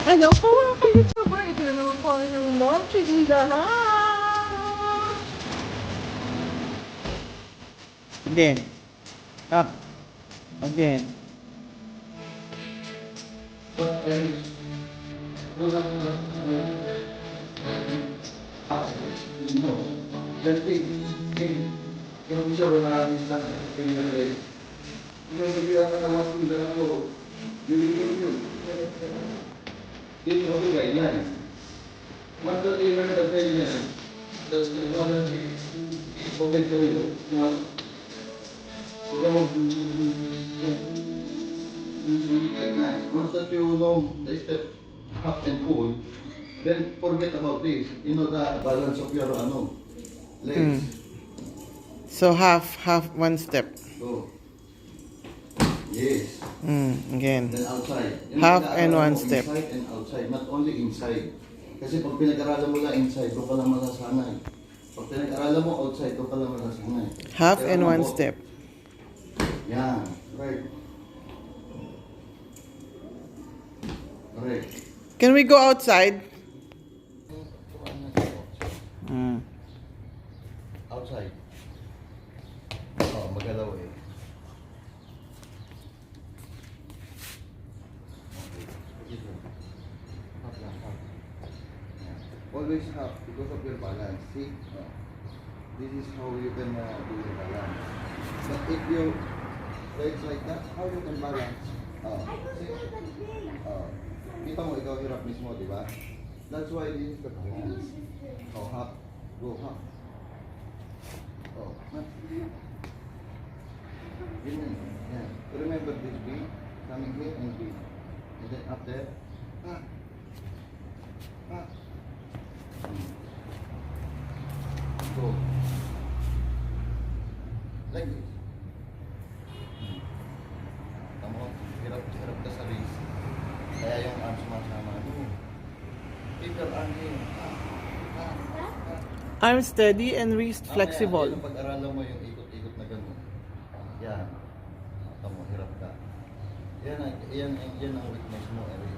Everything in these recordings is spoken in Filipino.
Hello po mga ka-YouTuber. Ito na naman po ang inyong Mom Chichidahan. Again. Up. Again. Once that you know the step up and pull, then forget about this. You know the balance of your legs. So half one step. So, yes. Again. Then outside. Half and pinag-aaralan one mo step. Inside and outside, not only inside. Kasi pag pinag-aralan mo lang inside, doon ka lang masasanay. Pag pinag-aralan mo outside, doon ka lang masasanay. Half Kaya and ano one po? step. Yan. Right. Correct. Can we go outside? Outside. Oh, magalaw eh. Half lang, half. Yeah. Always half because of your balance. See? Oh. This is how you can do your balance. But if you legs like that, how you can balance? Oh. See? Oh. Kita mo, ikaw hirap mismo, di ba? That's why this is the balance. Oh, half. Go half. Oh, half. Ganyan. Yeah. Remember this B, coming here and B. And then up there. Ah. Ah. Go. Like this. Tama, hirap ka sa wrist. Kaya yung arm sumasama. Keep your arm here. Arm steady and wrist Mamaya, flexible. yung pag-aralan mo yung ikot-ikot na gano'n. Yan. Tama, hirap ka. Yan ang weakness mo, Eric.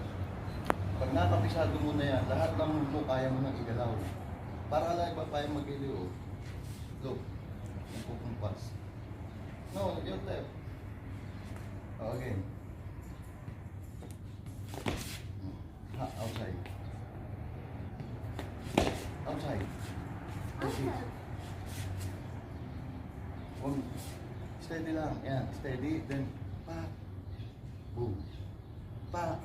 Pag nakapisado mo na yan, lahat ng mo kaya mo nang igalaw. Para lang ba kaya mag-iliw? Look. Ang pukumpas. No, your left. Oh, again. Ha, outside. Outside. Huwag, steady lang. Yan, steady. Then, pa. Boom. Pa.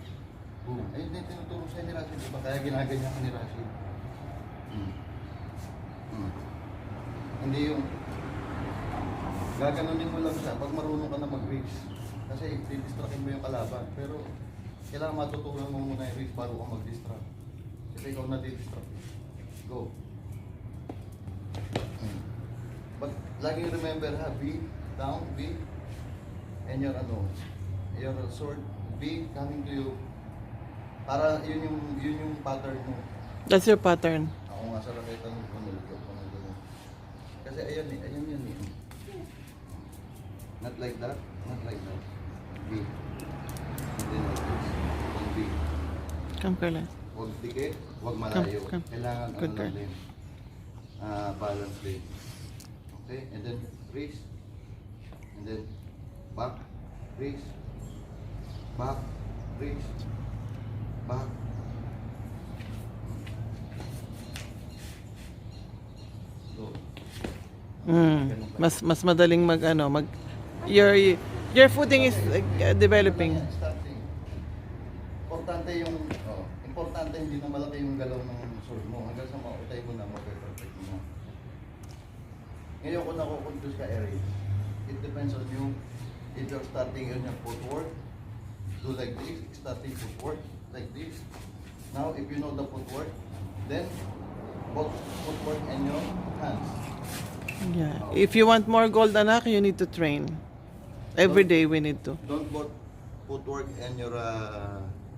Boom. Ayun din tinuturo sa'yo ni Rashid. Diba? Kaya ginaganyan ka ni Rashid. Hindi yung gaganunin mo lang siya pag marunong ka na mag-race. Kasi didistractin mo yung kalaban. Pero kailangan matutunan mo muna yung race bago ka mag-distract. Kasi ikaw na didistract. Go. But lagi remember ha, B, down, B, and your your sword, B coming to you. Para yun yung pattern mo. That's your pattern. Ako nga sa raketa ng panulog. Kasi ayan yan eh. Not like that, not like that. B. And then like this. And B. Come, Carla. Huwag dikit, huwag malayo. Come. Kailangan Good girl. lang din. Balance din. Okay, and then raise. And then back, raise. Back, raise. Back. Go. Mas madaling mag your footing is developing. Starting. Importante hindi na malaki yung galaw ng sword mo. Hanggang sa mautay mo na, mag-perfect mo na. Ngayon kung nakukonfuse ka, Eric, it depends on you. If you're starting on your footwork, do like this, starting footwork, like this. Now, if you know the footwork, then both footwork and your hands. Yeah. If you want more gold, anak, you need to train. Every day we need to. Don't both footwork and your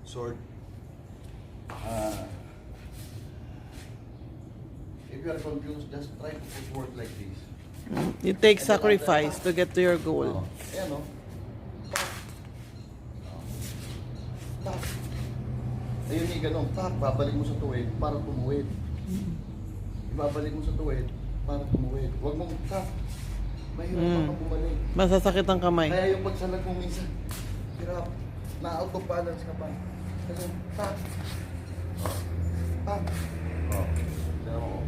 sword. If you are confused, just try to footwork like this. It takes sacrifice to get to your goal. Ayan o. Ayun, ganun. Tak, babalik mo sa tuwid para tumuwid. Ibabalik mo sa tuwid para tumuwid. Huwag mong tak. Mahirap ka bumalik. Masasakit ang kamay. Kaya yung pagsalag mo minsan, hirap. Na-out of balance ka pa. Kasi, tak. Tak. Oh.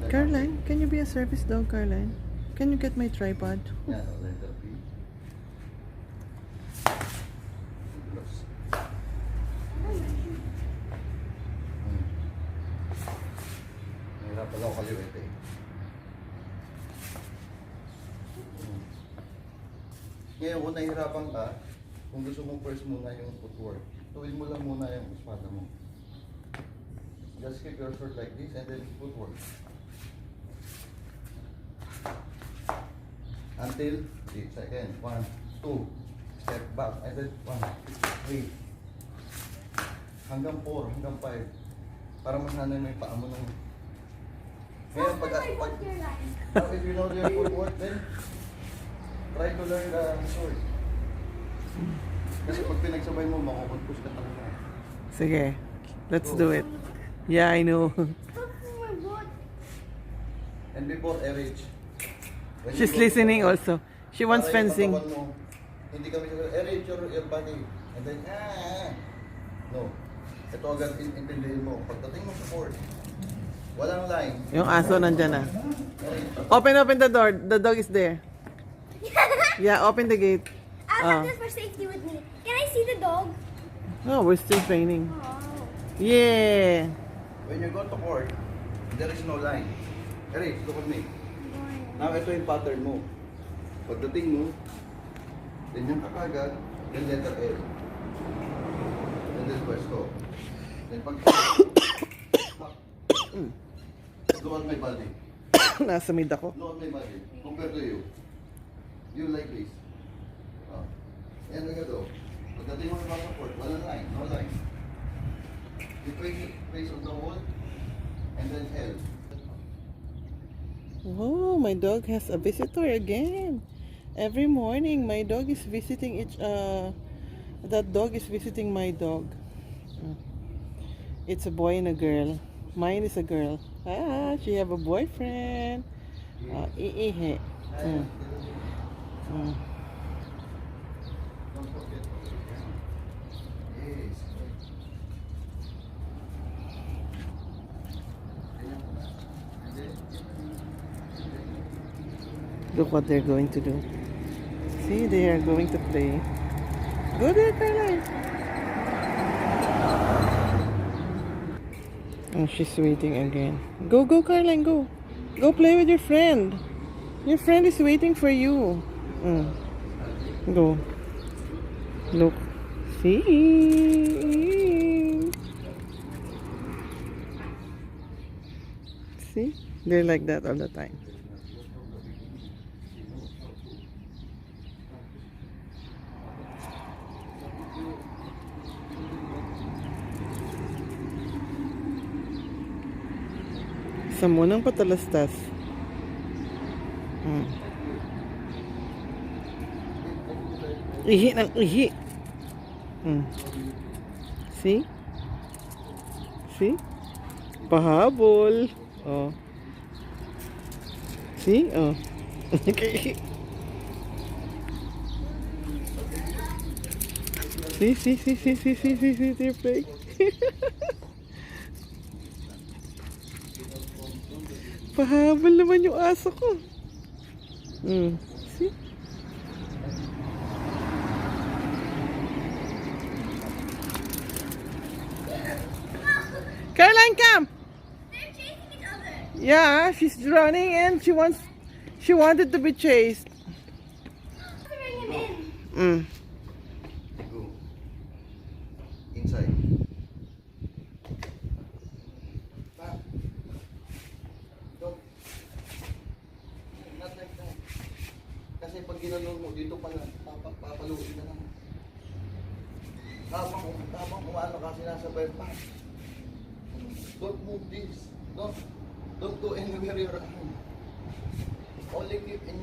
Caroline, can you be a service dog, Caroline? Can you get my tripod? Yan, letter P. Gloves. Mahirap pala ako kaliwete eh. Ngayon, kung nahihirapan ka, kung gusto mong first muna yung footwork, tuwid mo lang muna yung espada mo. Just keep your foot like this and then footwork. Until 3 seconds. 1, 2, step back, and then 1, 3. Hanggang 4, hanggang 5. Para masanay mo yung paa mo nung... Ngayon, if you know your footwork, then try to learn the sword. Kasi pag pinagsabay mo, makukonfuse ka talaga. Sige, let's do it. Yeah, I know. And before RH, when She's you go to listening the- also. She wants para yung fencing. katawan mo, hindi kami sa RH your body. And then, no. Ito agad intindihin mo. Pagdating mo sa court, walang line. Yung aso nandyan na. RH. Open the door. The dog is there. Yeah, open the gate. I'll have this for safety with me. Can I see the dog? Oh, we're still training. Oh. Yeah. When you go to court, there is no line. RH, look at me. Now, ito yung pattern mo. Pagdating mo, then yung kakagad, then letter L. Then this pwesto. Then pag... Look at my body. Nasa mid ako. Look at my body. Compare to you. You like this. Oh. Yan na to. Pagdating mo ng passport, walang line. No line. You face on the wall, and then L. Oh, my dog has a visitor again. Every morning, my dog is visiting that dog is visiting my dog. It's a boy and a girl. Mine is a girl. Ah, she have a boyfriend. Iihe. Don't forget. Yes. Look what they're going to do. See, they are going to play. Go there, Caroline. Oh, she's waiting again. Go, Caroline, go. Go play with your friend. Your friend is waiting for you. Go. Look. See? See? They're like that all the time. Sa munang patalastas. Ihi ng ihi. See? See? Pahabol. Oh. See? Oh. See, they're playing. Pahabol naman yung aso ko. See? Caroline, come! They're chasing each other. Yeah, she's running and she wanted to be chased. Bring him in. Go. Inside. Back. Go. Not like that. Kasi pag ginanong mo, dito pala, papaluin ka na. Habang umano ka, sinasabay pa. Don't move this. Don't go anywhere your arm. Only keep in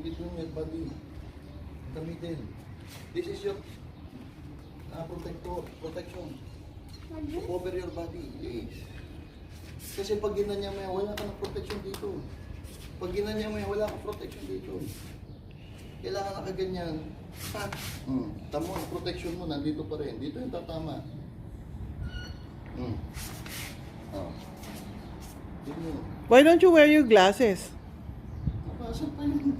between your body. The middle. This is your Protection. To cover your body. Yes. Kasi pag ginanya mo yan, wala ka ng protection dito. Pag ginanya mo yan, wala kang protection dito. Kailangan nakaganyan. Pa. Tamo, ang protection mo, nandito pa rin. Dito yung tatama. Oh. Dito. Why don't you wear your glasses? Mabasag pa yun.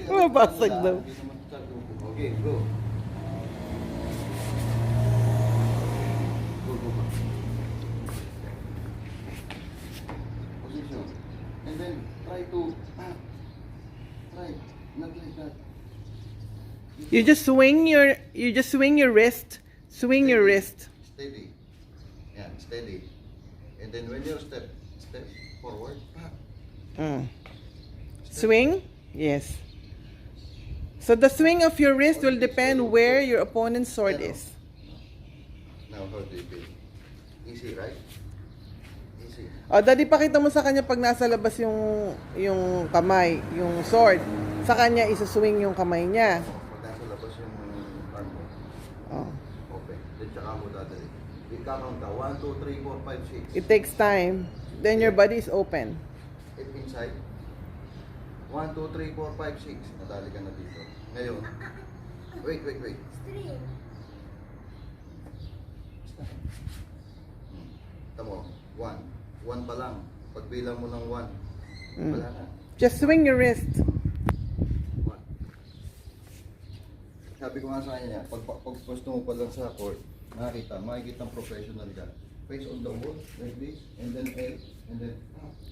Mabasag daw. Hindi naman masyado. Okay, go. Go back. Position. And then try to try. Not like that. You just swing your wrist. Swing your wrist. Steady. Yeah, steady. And then when you step forward. Swing? Yes. So the swing of your wrist will depend where your opponent's sword is. Now how do you feel? Easy, right? Easy. O, daddy, pakita mo sa kanya pag nasa labas yung kamay, yung sword. Sa kanya, isa-swing yung kamay niya. Pag nasa labas yung arm mo, Oh. open. Then tsaka mo dadali. Ikakount ka. 1, 2, 3, 4, 5, 6. It takes time. Then your body is open. If inside. 1, 2, 3, 4, 5, 6. Nadali ka na dito. Ngayon. Wait. Three. Tamo. 1. 1 pa lang. Pagbilang mo ng 1. Wala na. Just swing your wrist. 1. Sabi ko nga sa kanya, pag gusto mo pa lang sa court, makikita ang professional ka. Face on the wall, like this, and then L, and then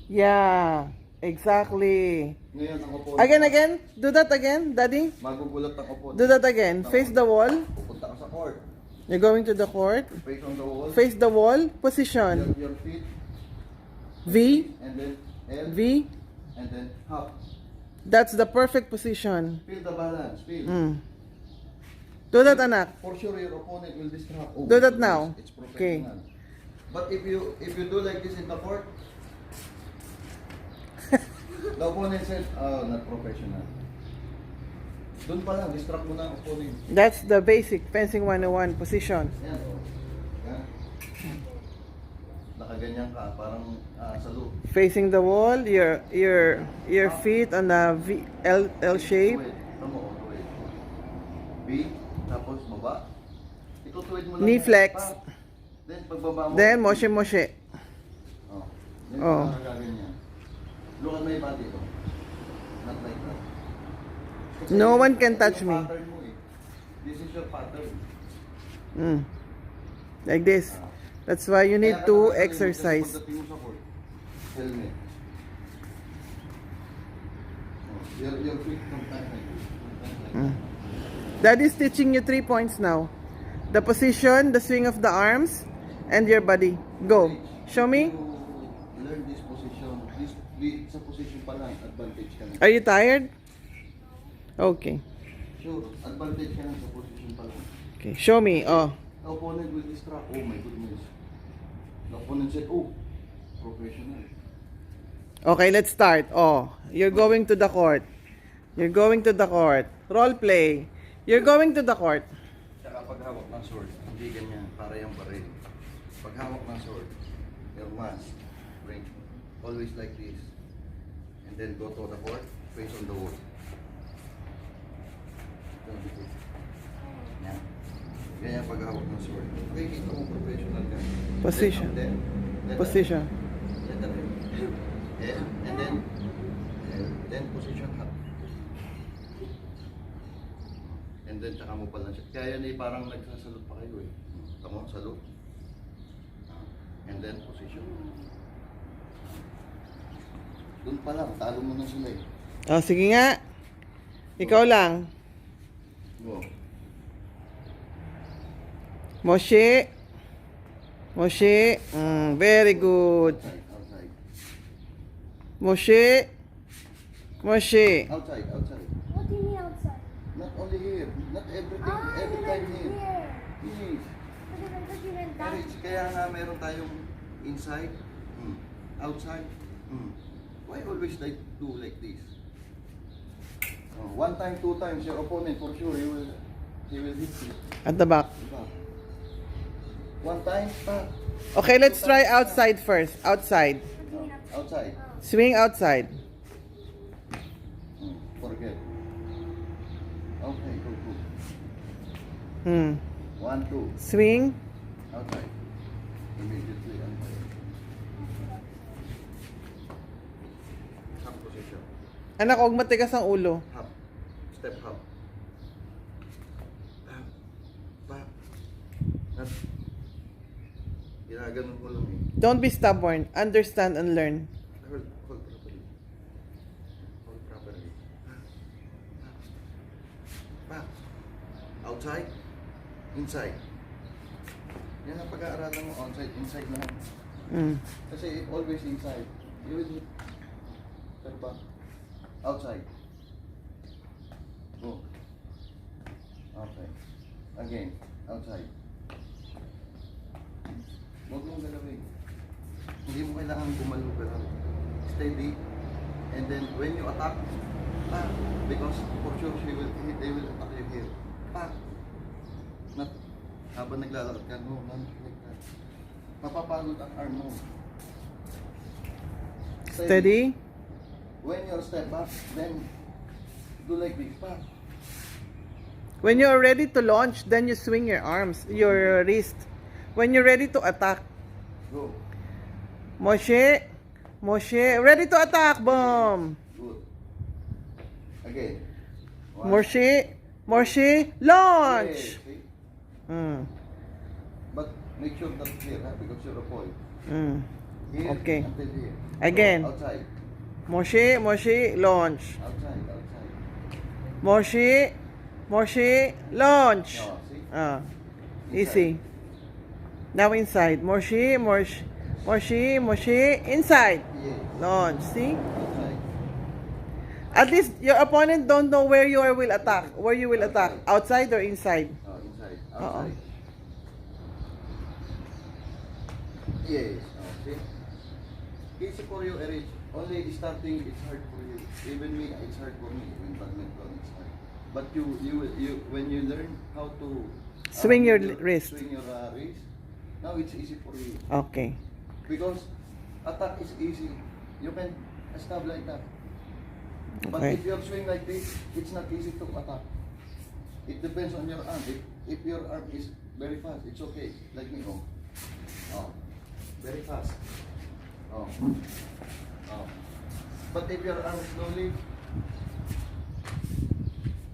Yeah. Exactly. Ngayon ang opponent. Again. Do that again, daddy. Magugulat ang opponent. Do that again. Face the wall. Pupunta ka sa court. You're going to the court. Face on the wall. Face the wall. Position. Your feet, V. and then L, V. and then hop. That's the perfect position. Feel the balance. Feel. Do that, anak. For sure, your opponent will distract. Oh, Do that now. It's Okay. professional. But if you do like this in the court, the opponent says, "Oh, not professional." Doon pa lang, distract mo na ang opponent. That's the basic fencing 101 position. Yan, oh. Yan. Nakaganyan ka, parang sa loop. Facing the wall, your feet on the L shape. Tuwid. Tama, tuwid. B, tapos baba. Itutuwid mo lang. Knee yan. flex. Then, pagbaba mo. Then moshe. Oh. Then, Oh. ganyan. Look at my body, oh. Not like that. Kasi No one can yung touch me. pattern mo, eh. This is your pattern. Like this. That's why you need Kaya to kasi exercise. pagdating mo sa court, helmet. Oh, your feet sometimes like this. Daddy's teaching you 3 points now. The position, the swing of the arms, and your body. Go. Show me. You learn this position. Sa position pa lang, advantage ka na. Are you tired? Okay. Sure, advantage ka na sa position pa lang. Okay. Show me. Oh. The opponent will distract. Oh my goodness. The opponent said, oh, professional. Okay, let's start. Oh, you're going to the court. You're going to the court. Role play. You're going to the court. Tsaka paghawak ng sword, hindi ganyan, para yung baril. Paghawak ng sword, your mask, bring, always like this. And then go to the court, face on the wall. Yan. Ganyan paghawak ng sword. Makikita mo professional ka. Position. Then, Position. And then position up. And then tsaka mo pala siya. Kaya yan eh, parang nagsasalot pa kayo eh. Tama, salot. And then position. Doon pa lang, talo mo na sila eh. Oh, sige nga. Ikaw lang. Go. Moshe. Moshe. Very good. Outside. Moshe. Moshe. Outside, outside. What do you mean outside? Not only here. Not everything. Every you time went here. here. Yes. But I thought you went Pero down. kaya nga meron tayong inside, outside. Why always like do like this? Oh, 1 time, 2 times, your opponent for sure he will he will hit you. At the back. Back. One time, back. Okay, let's try outside first. Outside. Outside. Swing outside. Forget. Okay, go. Hmm. 1, 2. Swing. Outside. Immediately outside. Half position. Anak, huwag matigas ang ulo. Half. Step half. Back. Not. Ginaganon mo lang eh. Don't be stubborn. Understand and learn. Hold properly. Hold properly. Back. Outside. Inside. Yan ang pag-aaralan mo. Outside, inside lang. Mm. Kasi always inside. You will hit. Step back. Outside. Go. Okay. Again. Outside. Huwag mong galawin. Hindi mo kailangan gumalaw-galaw. Steady. And then when you attack, back. Because for sure they will attack you here. Back. Not habang naglalakad ka, no, not like that. Mapapagod ang arm mo. Steady. When you step back, then do like this, back. When you're ready to launch, then you swing your arms, your wrist. When you're ready to attack. Go. Moshe. Ready to attack. Boom. Good. Again. One. Moshe. Launch. Okay, see? Mm. But make sure that's clear, ha? Because you're a boy. Mm. Here Okay. until here. Again. Go outside. Moshe. Launch. Outside. Moshe. Launch. No, see? Ah. Easy. Now inside. Moshe. Inside. Yes. Launch. See? Outside. At least your opponent don't know where you will attack. Where you will attack. Outside or inside? Oh, inside. Oo. Outside. Yes. Oh, see? Easy for you, Erich. Only starting, it's hard for you. Even me, it's hard for me. When badminton, it's hard. But you when you learn how to Swing your wrist. swing your wrist, now it's easy for you. Okay. Because attack is easy. You can stab like that. But Okay. if you swing like this, it's not easy to attack. It depends on your arm. If your arm is very fast, it's okay. Like me, oh. Oh. Very fast. Oh. Oh. But if your arm slowly,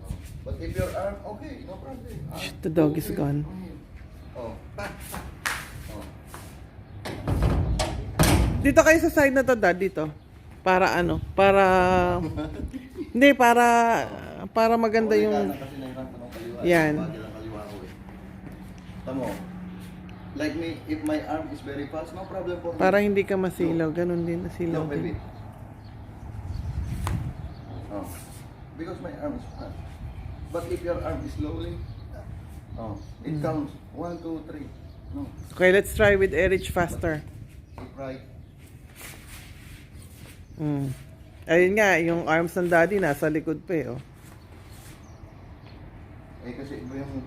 oh. But if your arm, okay, no problem. Shit, the dog is gone. Oh. Pak, pak. Oh. Dito kayo sa side na to, Dad. Dito. Para ano? Hindi, para maganda yung... Yan. Tamo. Like me, if my arm is very fast, no problem for me. Para hindi ka masilaw. Ganun din, nasilaw No, baby. din. Oh. Because my arm is fast. But if your arm is slowly, oh, it counts 1, 2, 3. No. Okay, let's try with Erich faster. Keep right. Mm. Ayun nga, yung arms ng Daddy nasa likod pa eh. Oh. Eh kasi iba yung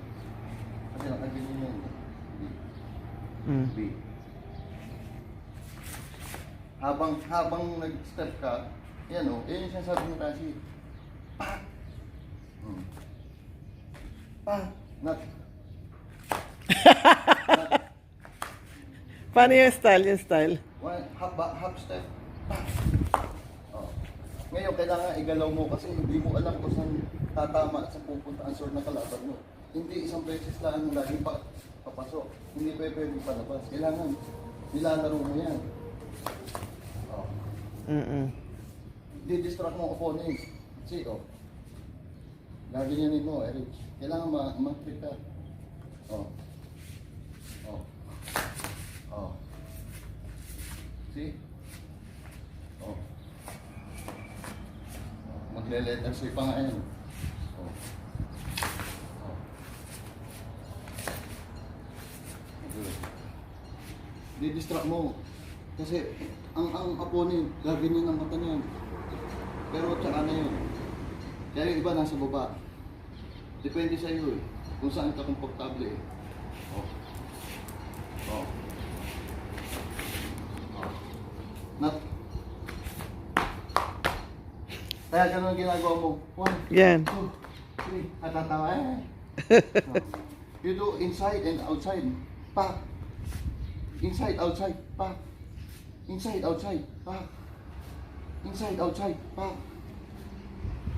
kasi nakaganyan yun. Mm. B. Habang nag-step ka, yan o, yan yung sinasabi mo kasi, pa! Pa! Not. Paano yung style? Yung style? One, half step. Pa! Oh. Ngayon, kailangan igalaw mo kasi hindi mo alam kung saan tatama sa pupunta ang sword na kalaban mo. Hindi isang beses lang lagi papasok. Hindi pwede palabas. Kailangan nilalaro mo yan. Oh. Di-distract mo ang opponent. See, oh. Lagi niya mo, Erich. Kailangan ma-trick ka. Oh. Oh. Oh. See? Oh. Magle-letter C pa nga yan. Oh. Oh. Good. Di-distract mo. Kasi ang opponent, gaganyan ang mata niyan. Pero tsaka na yun. Kaya yung iba nasa baba. Depende sa iyo eh. Kung saan ka komportable eh. Oh. Oh. Oh. Not. Kaya ganun ang ginagawa mo. 1, Yan. 2, 3. Natatawa eh. Oh. You do inside and outside. Pa. Inside, outside. Pa. Inside, outside. Pa. Inside, outside. Pa.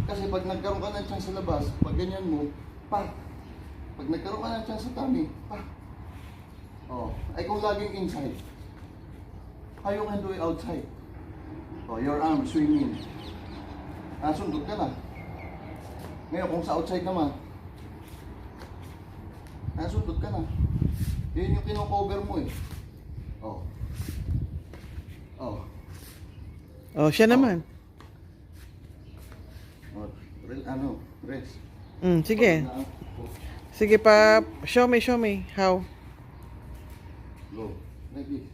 Kasi pag nagkaroon ka ng chance sa labas, pag ganyan mo, pa. Pag nagkaroon ka ng chance sa tummy, pa. Oh. Ay kung laging inside, how you can do it outside? Oh, your arm swimming. Sundot ka na. Ngayon, kung sa outside naman, sundot ka na. Yun yung kino-cover mo eh. Oh. Oh. Oh, siya naman. Oh. Rest. Sige. Oh. Sige pa, show me how. Go. Like this.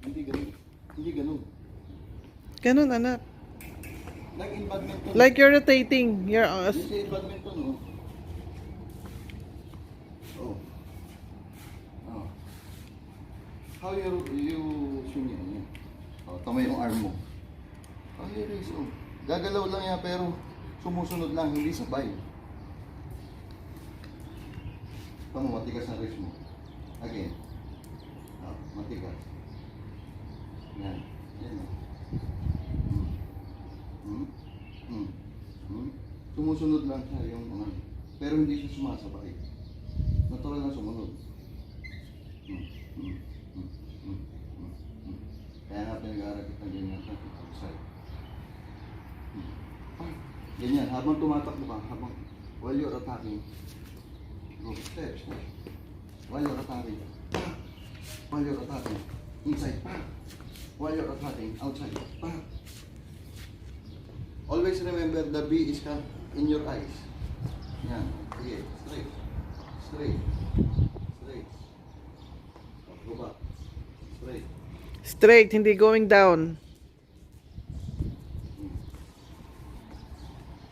Hindi ganun. Hindi ganun. Ganun, anak. Like in badminton. Like you're rotating. You're You say badminton, no? Oh. Oh. How you swing yan? Oh, tama yung arm mo. Oh, here is, oh. Gagalaw lang yan pero sumusunod lang, hindi sabay. Tama, matigas na wrist mo. Again. Oh, matigas. Yan. Yan. Sumusunod lang siya yung mga, pero hindi siya sumasabay. Natural na sumunod. Kaya nga pinag-aaral kita ganyan sa outside. Ganyan, habang tumatakbo ka, habang while you're attacking, go step. While you're attacking, while you're attacking, inside, while you're attacking, outside, Always remember the B is in your eyes. Yan. Sige. Straight. Straight. Straight. Go back. Straight. straight, hindi going down.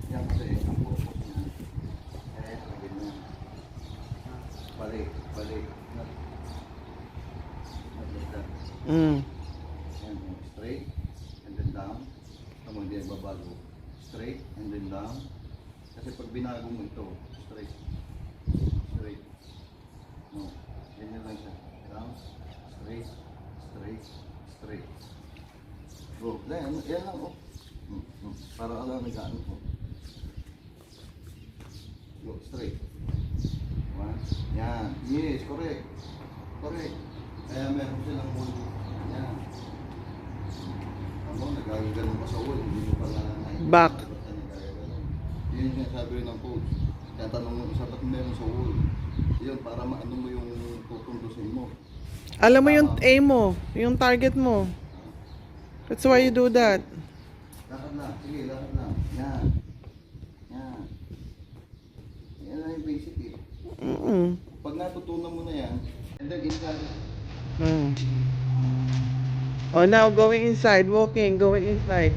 Yan kasi ang purpose niya. Kaya ganyan. Balik. Balik. Not like that. Mm. Yan. Straight. And then down. Tama, hindi babago. Straight and then down. Kasi pag binago mo ito, straight. Straight. No. Ganyan lang siya. Down. Straight. Straight. Straight. Go. Yan lang oh. Para alam na gaano ko. Go. Straight. One. Yan. Yes. Correct. Correct. Kaya meron silang wall. Yan. Ano, nagagaganon pa sa wall. Hindi mo pala Back. Yun yung sinasabi rin ng coach. Kaya tanong mo isa ba't meron sa wall. Yun, para maano mo yung tutundusin mo. Alam mo yung aim mo, yung target mo. That's why you do that. Lakad lang. Sige, lakad lang. Yan. Yan. Yan lang yung basic eh. Pag natutunan mo na yan, and then inside. Oh, now going inside, walking, going inside.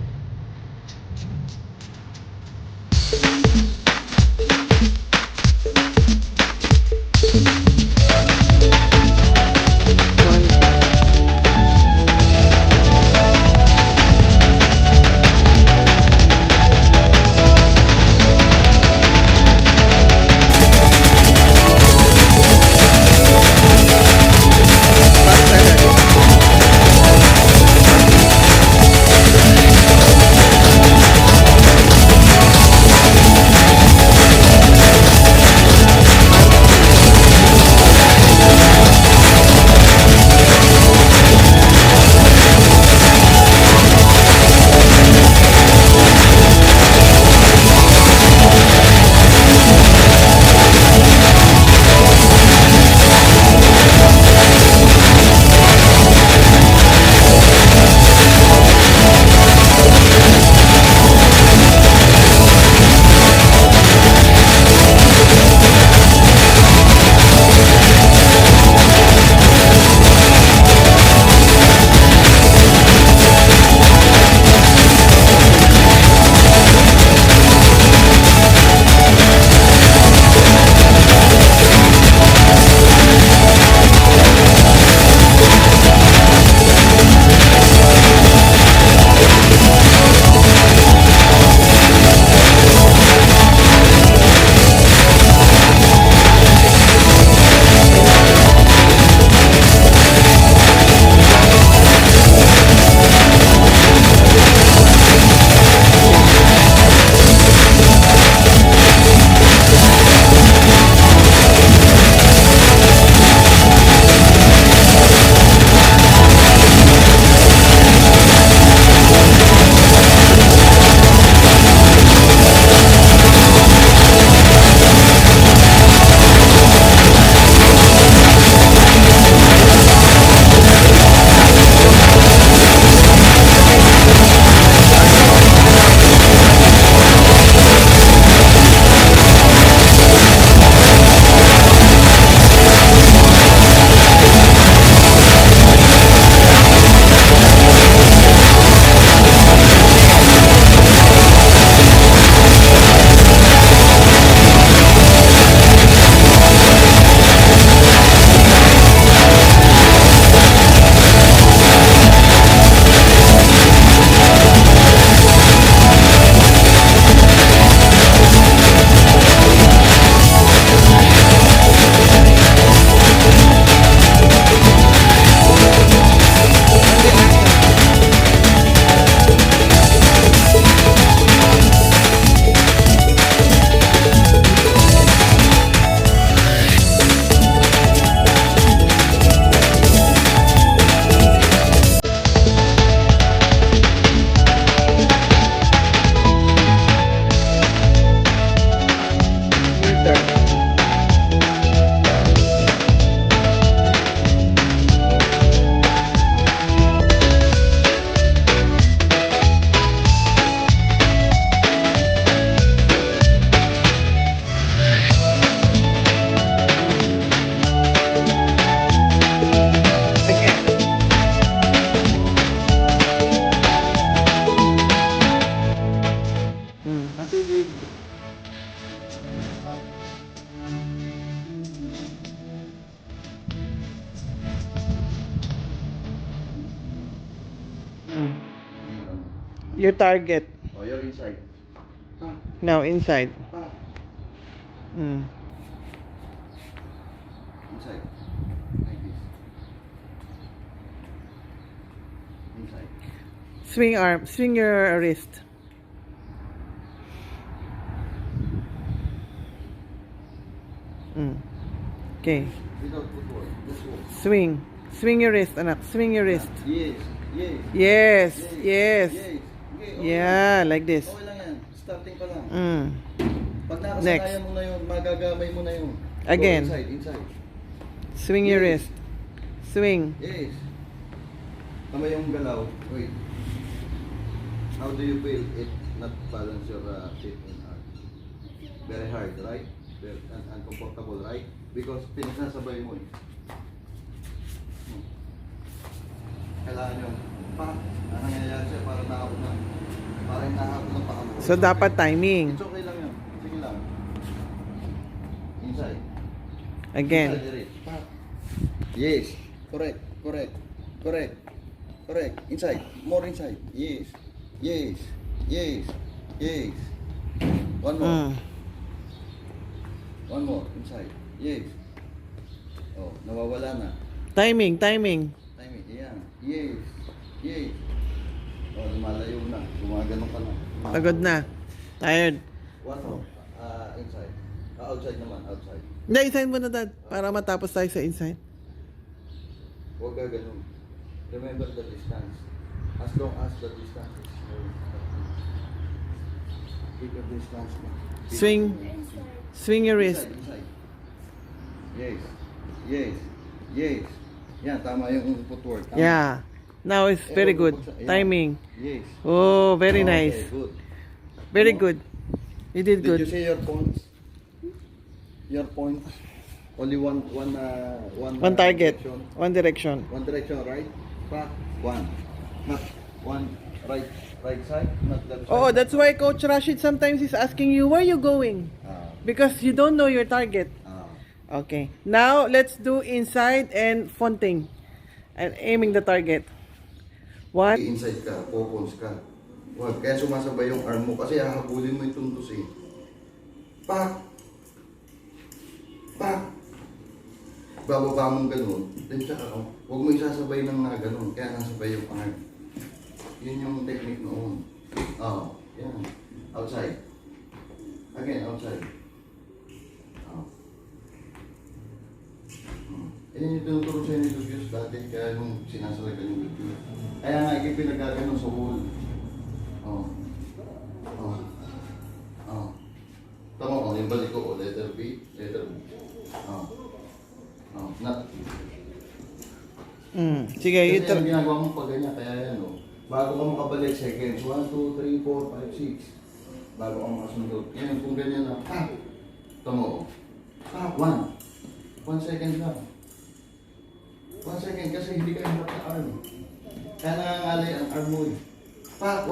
Your target. Oh, you're inside. Pa, Now inside. pa. Mm. Inside. Like this. Inside. Swing arm. Swing your wrist. Mm. Okay. Without footwork. Just walk. Swing. Swing your wrist, anak. Swing your wrist. Yes. Yes. Yes. Yes. Yes. Okay, okay Yeah, lang. like this. Okay lang yan. Starting pa lang. Mm. Pag Next. nakasanayan mo na yun, magagamay mo na yun. Again. Go inside, inside. Swing your Yes. wrist. Swing. Yes. Tama yung galaw. Wait. How do you feel it not balance your feet and arm? Very hard, right? Very uncomfortable, right? Because pinagsasabay mo eh. Kailangan yung ano nangyayari sa'yo para nakapon na. Parang nakapon ng paa mo. So, dapat timing. It's okay lang yun. Sige lang. Inside. Again. Inside, direct. Yes. Correct. Correct. Correct. Correct. Inside. More inside. Yes. Yes. Yes. Yes. One more. Mm. One more. Inside. Yes. Oh, nawawala na. Timing, timing. Time it. Yan. Yes. Yes. Oh, lumalayo na. Gumagano ka na. Pagod na. Tired. One more. Inside. Outside naman. Outside. Hindi, inside mo na, Dad. Para matapos tayo sa inside. Huwag ka ganun. Remember the distance. As long as the distance is keep the distance. Swing. Inside. Swing your wrist. Inside, inside. Yes. Yes. Yes. Yan, tama yung footwork. Tama. Yeah. Now it's very good. Yan. Timing. Yes. Oh, very Okay, nice. good. Very good. You did Did you good. say your points? Your points? Only one One target. direction. One direction. One direction, right? Back. One. Not one right side, not left side. Oh, that's why Coach Rashid sometimes is asking you, where you going? Because you don't know your target. Okay. Now, let's do inside and fonting. And aiming the target. One. Inside ka, focus ka. Wag, kaya sumasabay yung arm mo kasi hahabulin mo yung tuntos eh. Pak! Pak! Bababa mong ganun, then tsaka huwag mo isasabay ng ganun, kaya nasabay yung arm. Yun yung technique noon. Oh, yan. Outside. Again, outside. Oh. Yan yung tinuturo sa'yo ni Lucius dati, kaya nung sinasalagan yung Lucius. Kaya nga, pinagaganon sa wall. Oh. Oh. Oh. Tama ko, yung balik ko, letter B, letter B. Oh. Oh, not. Sige, Kasi you yung ginagawa mo pag ganyan, kaya yan o. Bago ka makabalik, seconds, 1, 2, 3, 4, 5, 6. Bago ka makasundot. Yan, kung ganyan na, tama ko. 1 second lang. 1 second kasi hindi ka hirap sa arm. Kaya nangangalay ang arm mo eh.